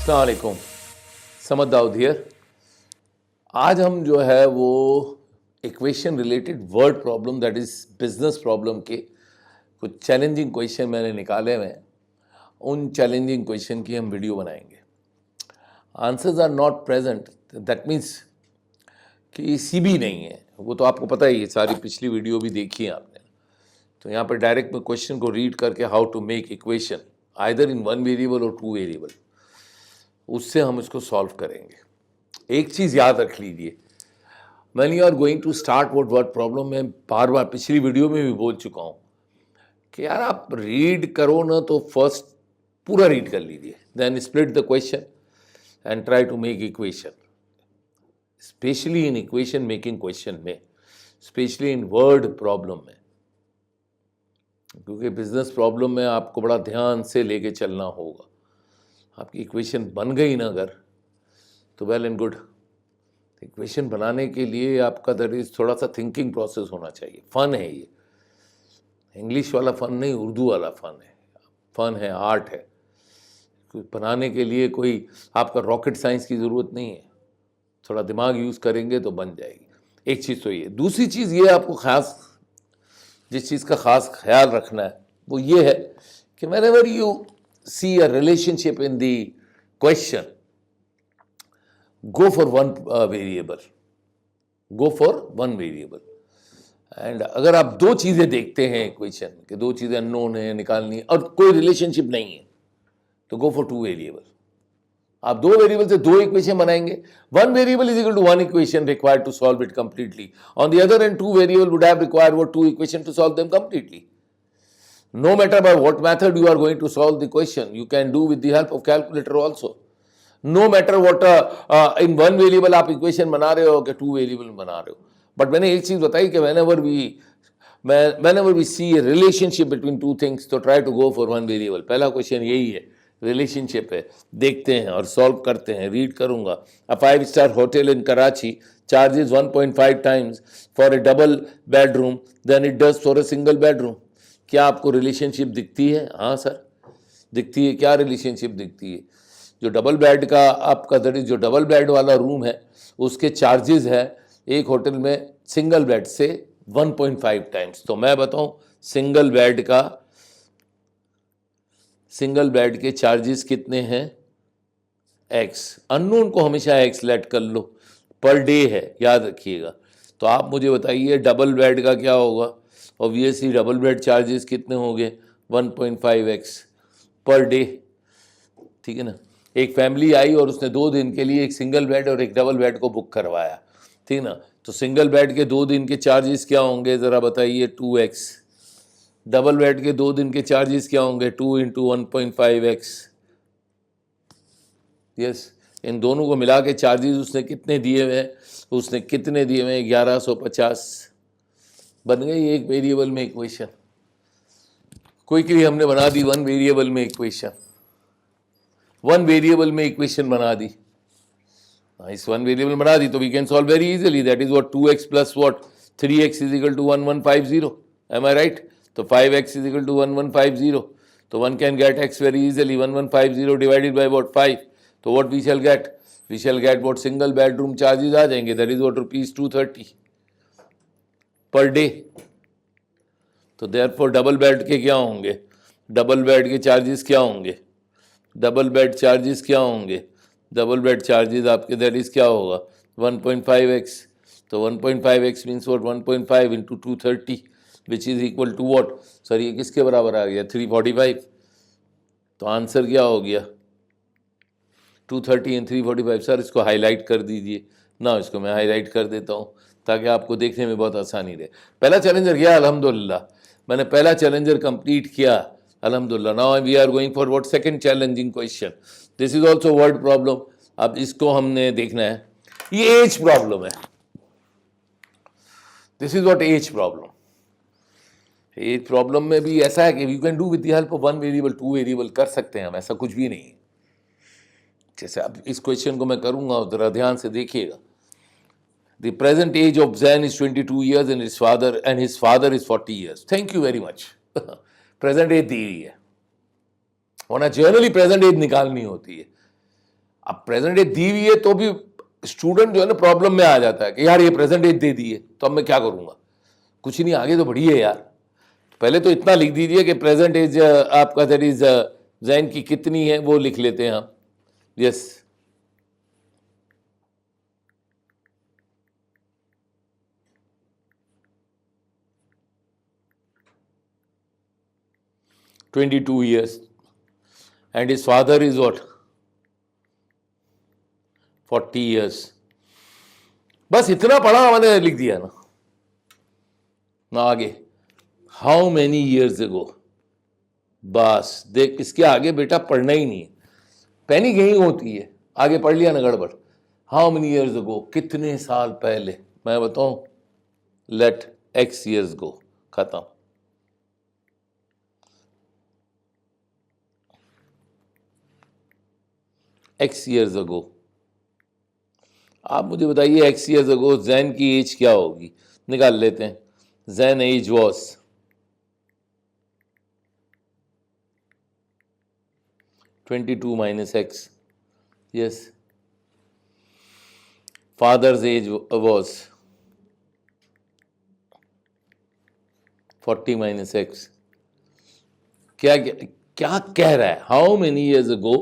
अस्सलाम वालेकुम, समद दाऊद हियर। आज हम जो है वो equation related word problem that is business problem के कुछ चैलेंजिंग क्वेश्चन मैंने निकाले हुए हैं। उन चैलेंजिंग क्वेश्चन की हम वीडियो बनाएंगे। Answers are not present, that means कि सीबी नहीं है, वो तो आपको पता ही है, सारी पिछली वीडियो भी देखी है आपने। तो यहाँ पर डायरेक्ट मैं क्वेश्चन को रीड करके how to make equation either in one variable or two variable, उससे हम इसको सॉल्व करेंगे। एक चीज़ याद रख लीजिए, when you are going to start what word problem, मैं बार बार पिछली वीडियो में भी बोल चुका हूँ कि यार आप रीड करो ना तो फर्स्ट पूरा रीड कर लीजिए, then split the question and try to make equation, specially in equation making question में, स्पेशली इन वर्ड प्रॉब्लम में, क्योंकि बिजनेस प्रॉब्लम में आपको बड़ा ध्यान से लेके चलना होगा। आपकी इक्वेशन बन गई ना अगर, तो वेल एंड गुड। इक्वेशन बनाने के लिए आपका दैट इज थोड़ा सा थिंकिंग प्रोसेस होना चाहिए। फन है ये, इंग्लिश वाला फन नहीं, उर्दू वाला फन है। फन है, आर्ट है। बनाने के लिए कोई आपका रॉकेट साइंस की ज़रूरत नहीं है, थोड़ा दिमाग यूज़ करेंगे तो बन जाएगी। एक चीज़ तो ये। दूसरी चीज़ ये आपको ख़ास, जिस चीज़ का ख़ास ख्याल रखना है वो ये है कि whenever you see a relationship in the question, go for one variable, go for one variable। And अगर आप दो चीज़ें देखते हैं इक्वेशन कि दो चीज़ें अननोन है निकालनी और कोई रिलेशनशिप नहीं है, तो गो फॉर टू वेरिएबल। आप दो वेरिएबल से दो इक्वेशन बनाएंगे। One variable is equal to one equation required to solve it completely. On the other end two variable would have required वो two equation to solve them completely. No matter by what method you are going to solve the question, you can do with the help of calculator also. No matter what in one variable आप equation बना रहे हो कि two variable बना रहे हो। But मैंने एक चीज़ बताई कि whenever we see a relationship between two things, तो try to go for one variable। पहला क्वेश्चन यही है, रिलेशनशिप है, देखते हैं और सॉल्व करते हैं। रीड करूंगा। अ 5-star hotel in Karachi charges 1.5 times for a double bedroom than it does for a single bedroom। क्या आपको रिलेशनशिप दिखती है? हाँ सर दिखती है। क्या रिलेशनशिप दिखती है? जो डबल बेड का आपका दैट इज जो डबल बेड वाला रूम है उसके चार्जेस है एक होटल में सिंगल बेड से 1.5 टाइम्स। तो मैं बताऊं सिंगल बेड के चार्जेस कितने हैं? एक्स। अननोन को हमेशा एक्स लेट कर लो, पर डे है, याद रखिएगा। तो आप मुझे बताइए डबल बेड का क्या होगा? ऑब्वियसली डबल बेड चार्जेस कितने होंगे? 1.5x per day. ठीक है ना। एक फैमिली आई और उसने 2 दिन के लिए एक सिंगल बेड और एक डबल बेड को बुक करवाया, ठीक ना। तो सिंगल बेड के 2 दिन के चार्जेस क्या होंगे ज़रा बताइए? 2x। डबल बेड के 2 दिन के चार्जेस क्या होंगे? 2 × 1.5x। यस, इन दोनों को मिला के चार्जेस उसने कितने दिए हुए हैं? उसने कितने दिए हुए हैं? 1150। बन गई एक वेरिएबल में इक्वेशन। क्विकली हमने बना दी वन वेरिएबल में इक्वेशन। वन वेरिएबल में इक्वेशन बना दी। इस वन वेरिएबल बना दी तो we can solve very easily. That is what 2x plus what 3x is equal to 1150। Am I right? तो 5x इज इक्वल टू 1150। तो one can get x very easily. 1150 divided by what 5। तो what we shall get? We shall get what single bedroom charges आ जाएंगे, that is what ₹230 per day. तो therefore double bed के क्या होंगे? Double bed के charges क्या होंगे? Double bed charges क्या होंगे? डबल बेड चार्जेस आपके दैट इज क्या होगा? 1.5x। तो 1.5x means what 1.5 × 230 which is equal to what? Sir ये किसके बराबर आ गया? 345। तो आंसर क्या हो गया? 230 एंड 345। सर इसको हाईलाइट कर दीजिए ना। इसको मैं हाईलाइट कर देता हूँ ताकि आपको देखने में बहुत आसानी रहे। पहला चैलेंजर गया अल्हम्दुलिल्लाह, मैंने पहला चैलेंजर कंप्लीट किया अल्हम्दुलिल्लाह। Now we are going for what second challenging question. This is also word problem. अब इसको हमने देखना है। ये एज प्रॉब्लम है। This is what age problem. Age problem में भी ऐसा है कि you can do with the help of one variable two variable कर सकते हैं हम, ऐसा कुछ भी नहीं। जैसे अब इस क्वेश्चन को मैं करूंगा जरा ध्यान से देखिएगा। The present age of Zain is 22 years and his father is 40 years. Thank you very much. Present age दी हुई है, वरना जनरली प्रेजेंट एज निकालनी होती है। अब प्रेजेंट एज दी हुई है तो भी स्टूडेंट जो है ना प्रॉब्लम में आ जाता है कि यार ये प्रेजेंट एज दे दी है तो अब मैं क्या करूंगा, कुछ नहीं, आगे तो बढ़िए यार। पहले तो इतना लिख दीजिए कि प्रेजेंट एज आपका दैट इज जैन की कितनी है वो लिख लेते हैं हम। Yes, $22 years and his father is what, 40 years। बस इतना पढ़ा मैंने लिख दिया ना आगे हाउ मेनी ईयर्स एगो, बस देख इसके आगे बेटा पढ़ना ही नहीं है, पैनिक यही होती है, आगे पढ़ लिया ना गड़बड़। हाउ मेनी ईयर्स एगो, कितने साल पहले, मैं बताऊं, लेट एक्स ईयर्स गो, खत्म। एक्स ईयर्स अगो, आप मुझे बताइए एक्स ईयर्स अगो जैन की एज क्या होगी, निकाल लेते हैं। Jain age was 22 minus x, yes। father's age was 40 minus x। क्या क्या कह रहा है, how many years ago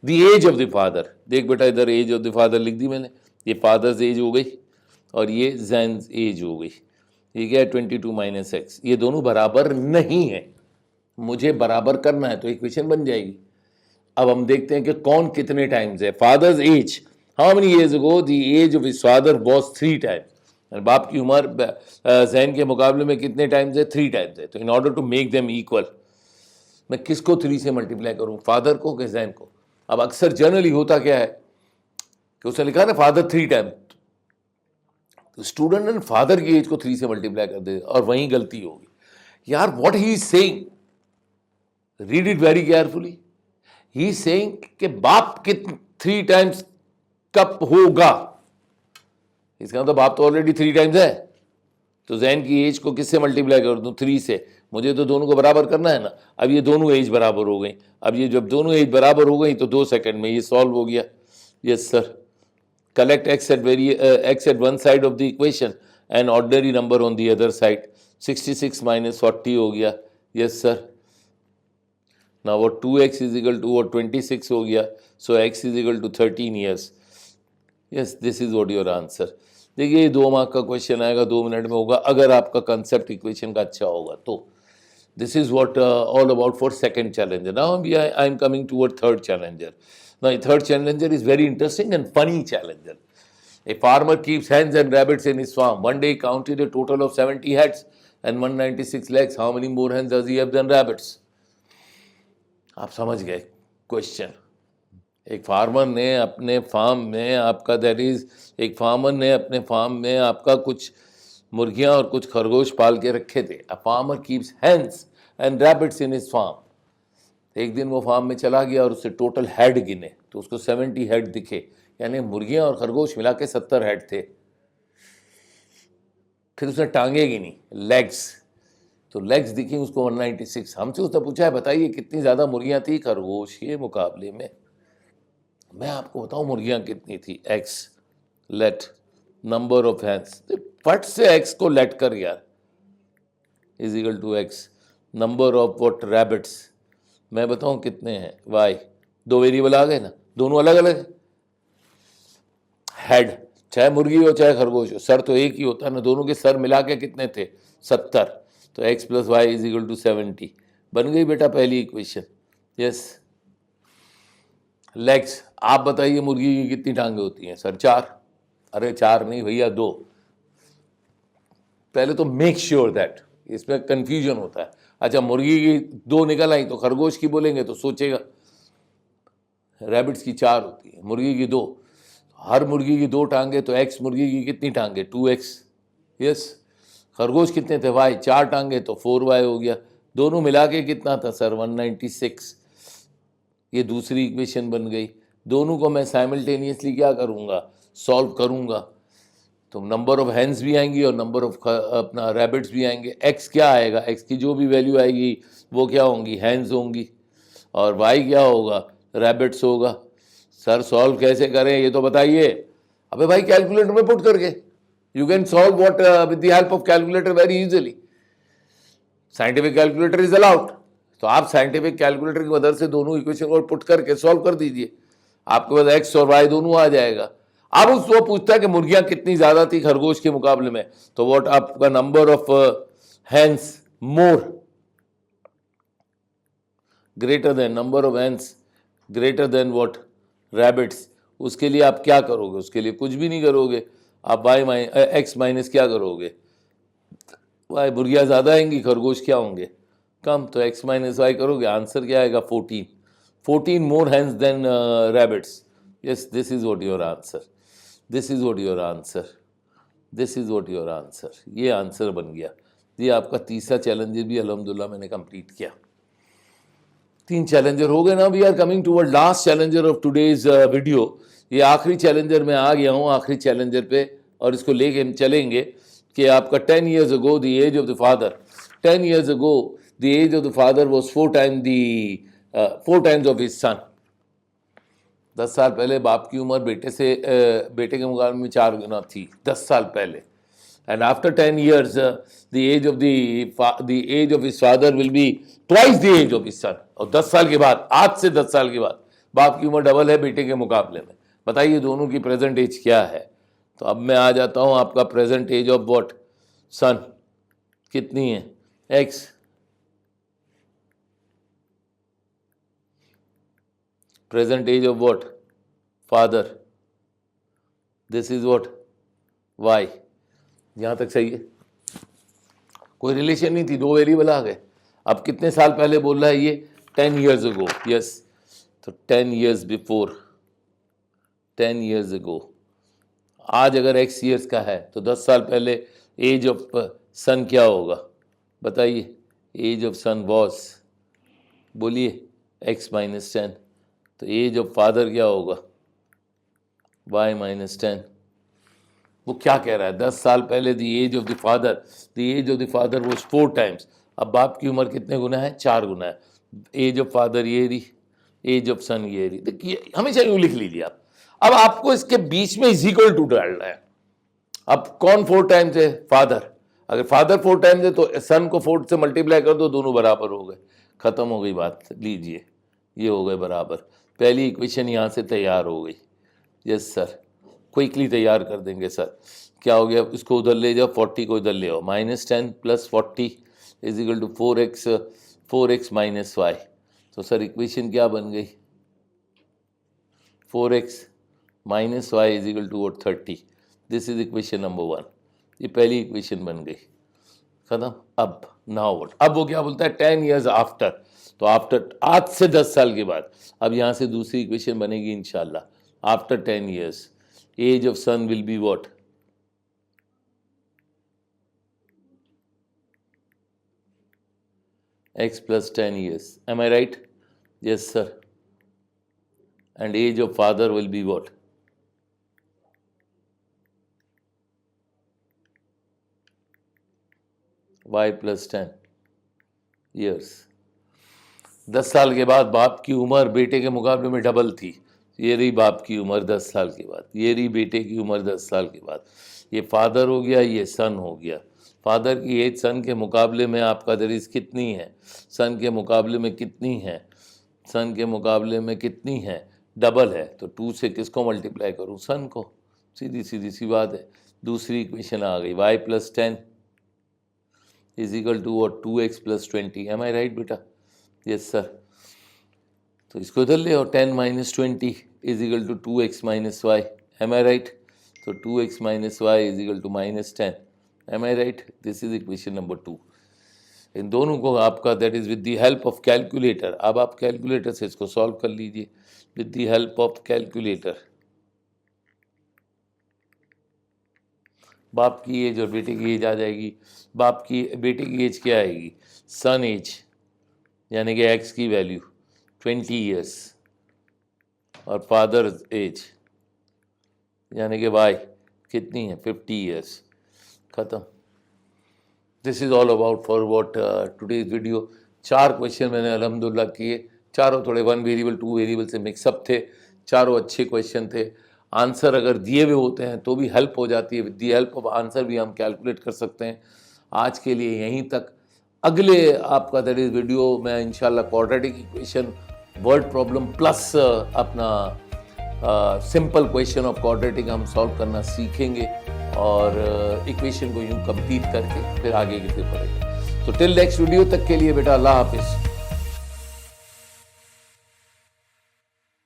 the age of the father, देख बेटा इधर एज ऑफ द फादर लिख दी मैंने, ये फादर्स एज हो गई और ये जैन्स एज हो गई, ये क्या है 22 माइनस एक्स, ये दोनों बराबर नहीं है, मुझे बराबर करना है तो इक्वेशन बन जाएगी। अब हम देखते हैं कि कौन कितने टाइम्स है। Father's age, how many years ago the age of his father was 3 times, बाप की उम्र जैन के मुकाबले में कितने टाइम्स है, 3 टाइम्स है। तो in order to make them equal मैं किसको 3 से मल्टीप्लाई करूं, फादर को कि जैन को। अब अक्सर जनरली होता क्या है कि उसने लिखा ना फादर 3 टाइम, तो स्टूडेंट ने फादर की एज को 3 से मल्टीप्लाई कर दे और वहीं गलती होगी। यार what he is saying, read it very carefully, he is saying कि बाप के 3 टाइम्स कब होगा, इसका मतलब बाप तो ऑलरेडी 3 टाइम्स है, तो जैन की एज को किससे मल्टीप्लाई कर दूं, 3 से, मुझे तो दोनों को बराबर करना है ना। अब ये दोनों एज बराबर हो गई, अब ये जब दोनों एज बराबर हो गई तो 2 सेकंड में ये सॉल्व हो गया। Yes sir, collect x at one side of the equation and ordinary number on the other side, 66 minus 40 हो गया। Yes sir, now what 2x is equal to what 26 हो गया, so x is equal to 13 years। yes, this is what your answer। देखिए 2 mark का question आएगा, 2 minute में होगा, अगर आपका कंसेप्ट इक्वेशन का अच्छा होगा तो। This is what all about for second challenger। Now I am coming toward third challenger। Now third challenger is very interesting and funny challenger। A farmer keeps hens and rabbits in his farm। One day he counted a total of 70 heads and 196 legs। How many more hens does he have than rabbits? आप समझ गए question. एक farmer ने अपने farm में आपका that is एक farmer ने अपने फार्म में आपका कुछ मुर्गियां और कुछ खरगोश पाल के रखे थे। A farmer keeps hens and rabbits in his farm. एक दिन वो फार्म में चला गया और उससे टोटल हेड गिने तो उसको 70 हेड दिखे, यानी मुर्गियां और खरगोश मिला के 70 हेड थे। फिर उसने टांगे गिनी, लेग्स, तो लेग्स दिखी उसको 196। हमसे उसने पूछा है बताइए कितनी ज़्यादा मुर्गियां थी खरगोश के मुकाबले में। मैं आपको बताऊं मुर्गियां कितनी थी, x let number of hens, फट से एक्स को लेट कर यार, is equal to x number of what rabbits, मैं बताऊं कितने हैं, वाई, 2 वेरिएबल आ गए ना, दोनों अलग अलग है। हेड चाहे मुर्गी हो चाहे खरगोश हो, सर तो एक ही होता है ना, दोनों के सर मिला के कितने थे, 70, तो x plus y is equal to 70। बन गई बेटा पहली इक्वेशन। यस, लेग्स, आप बताइए मुर्गी की कितनी टांगे होती हैं, सर 4, अरे 4 नहीं भैया 2। पहले तो मेक श्योर दैट, इसमें कंफ्यूजन होता है। अच्छा मुर्गी की 2 निकल आई तो खरगोश की बोलेंगे तो सोचेगा रैबिट्स की 4 होती है, मुर्गी की 2, हर मुर्गी की 2 टांगे तो एक्स मुर्गी की कितनी टांगे, 2x। यस, खरगोश कितने थे, वाई, 4 टांगे तो 4y हो गया, दोनों मिला के कितना था सर 196। ये दूसरी इक्वेशन बन गई। दोनों को मैं साइमल्टेनियसली क्या करूँगा, सॉल्व करूँगा, तो नंबर ऑफ हैंस भी आएंगी और नंबर ऑफ अपना रैबिट्स भी आएंगे। एक्स क्या आएगा, एक्स की जो भी वैल्यू आएगी वो क्या होंगी, हैंस होंगी, और वाई क्या होगा, रैबिट्स होगा। सर सॉल्व कैसे करें ये तो बताइए। अबे भाई कैलकुलेटर में पुट करके, you can solve what with the help of calculator very easily. Scientific calculator is allowed, तो आप साइंटिफिक कैलकुलेटर की मदद से दोनों इक्वेशन को पुट करके सॉल्व कर दीजिए, आपके पास एक्स और वाई दोनों आ जाएगा। अब उसको पूछता है कि मुर्गियां कितनी ज्यादा थी खरगोश के मुकाबले में, तो व्हाट आपका number of hens more greater than number of hens greater than what rabbits. उसके लिए आप क्या करोगे? उसके लिए कुछ भी नहीं करोगे, आप एक्स माइनस क्या करोगे, वाई। मुर्गियाँ ज़्यादा आएंगी, खरगोश क्या होंगे? कम, तो एक्स माइनस वाई करोगे, आंसर क्या आएगा? 14 more hands than rabbits. Yes, this is what your answer, this is what your answer, this is what your answer. ये आंसर बन गया। ये आपका तीसरा चैलेंजर भी अल्हम्दुलिल्लाह मैंने कंप्लीट किया। 3 चैलेंजर हो गए ना। We are coming toward last challenger of today's video. ये आखिरी चैलेंजर में आ गया हूँ, आखिरी चैलेंजर पे, और इसको लेके हम चलेंगे कि आपका 10 years ago the age of the father, 10 years ago the age of the father was 4 times of his son। 10 साल पहले बाप की उम्र बेटे के मुकाबले में 4 गुना थी, 10 साल पहले। And after 10 years the age of his father will be twice the age of his son। और 10 साल के बाद, आज से 10 साल के बाद बाप की उम्र डबल है बेटे के मुकाबले में। बताइए दोनों की प्रेजेंट एज क्या है? तो अब मैं आ जाता हूं, आपका present age of what son कितनी है? X. Present age of what father, this is what y. यहां तक सही है, कोई रिलेशन नहीं थी, 2 वेरिएबल आ गए। अब कितने साल पहले बोल रहा है ये? 10 years ago। यस, तो 10 years बिफोर, 10 years ago। आज अगर x ईयर्स का है तो 10 साल पहले एज ऑफ सन क्या होगा? बताइए। एज ऑफ सन वॉज, बोलिए, x माइनस 10। तो एज ऑफ फादर क्या होगा? y minus 10। वो क्या कह रहा है? 10 साल पहले the age of the father was 4 times। अब बाप की उम्र कितने गुना है? 4 गुना है। एज ऑफ फादर ये रही, एज ऑफ सन ये रही। देखिए हमेशा यूं लिख लीजिए आप। अब आपको इसके बीच में इज इक्वल टू डालना है। अब कौन 4 टाइम्स है? फादर। अगर फादर 4 टाइम्स है तो सन को 4 से मल्टीप्लाई कर दो, दोनों बराबर हो गए, खत्म हो गई बात। लीजिए, ये हो गए बराबर। पहली इक्वेशन यहां से तैयार हो गई। यस सर, क्विकली तैयार कर देंगे सर। क्या हो गया? इसको उधर ले जाओ, 40 को इधर ले आओ। -10 + 40 is equal to 4x minus y. तो सर इक्वेशन क्या बन गई? 4x minus y is equal to 30। This is equation number 1। ये पहली इक्वेशन बन गई, खत्म। अब नाउ व्हाट? अब वो क्या बोलता है? 10 years आफ्टर, तो आफ्टर आज से 10 साल के बाद। अब यहां से दूसरी इक्वेशन बनेगी इंशाल्लाह। After 10 years age of son will be what? x plus 10 years। Am I right? Yes sir। And age of father will be what? y plus 10 years। 10 साल के बाद बाप की उम्र बेटे के मुकाबले में डबल थी। ये रही बाप की उम्र 10 साल के बाद, ये रही बेटे की उम्र 10 साल के बाद। ये फादर हो गया, ये सन हो गया। फादर की एज सन के मुकाबले में आपका दरीज कितनी है? सन के मुकाबले में कितनी है? सन के मुकाबले में कितनी है? डबल है। तो 2 से किसको मल्टीप्लाई करूं? सन को। सीधी सीधी सी बात है। दूसरी इक्वेशन आ गई, y + 10 is equal to what? 2x + 20। Am I right बेटा? Yes sir. तो इसको इधर ले आओ, 10 - 20 is equal to 2x - y। Am I right? तो 2x - y is equal to -10। Am I right? This is equation number 2। इन दोनों को आपका that is with the help of calculator. अब आप कैलकुलेटर से इसको सॉल्व कर लीजिए with the help of calculator. बाप की एज और बेटे की एज आ जाएगी। बेटे की एज क्या आएगी? सन एज, यानी कि एक्स की वैल्यू 20 years, और फादर एज यानी कि वाई कितनी है? 50 years। खत्म। This is all about for what today's video. 4 question मैंने अल्हम्दुलिल्लाह किए। चारों थोड़े 1 वेरिएबल 2 वेरिएबल से मिक्सअप थे। चारों अच्छे क्वेश्चन थे। आंसर अगर दिए हुए होते हैं तो भी हेल्प हो जाती है, with the help of answer भी हम कैलकुलेट कर सकते हैं। आज के लिए यहीं तक। अगले आपका दैट इज वीडियो में इंशाल्लाह quadratic equation, word problem plus अपना सिंपल क्वेश्चन ऑफ क्वाड्रेटिक हम सॉल्व करना सीखेंगे और इक्वेशन को यूं कंप्लीट करके फिर आगे की तरफ बढ़ेंगे। तो टिल नेक्स्ट वीडियो तक के लिए बेटा अल्लाह हाफिज़।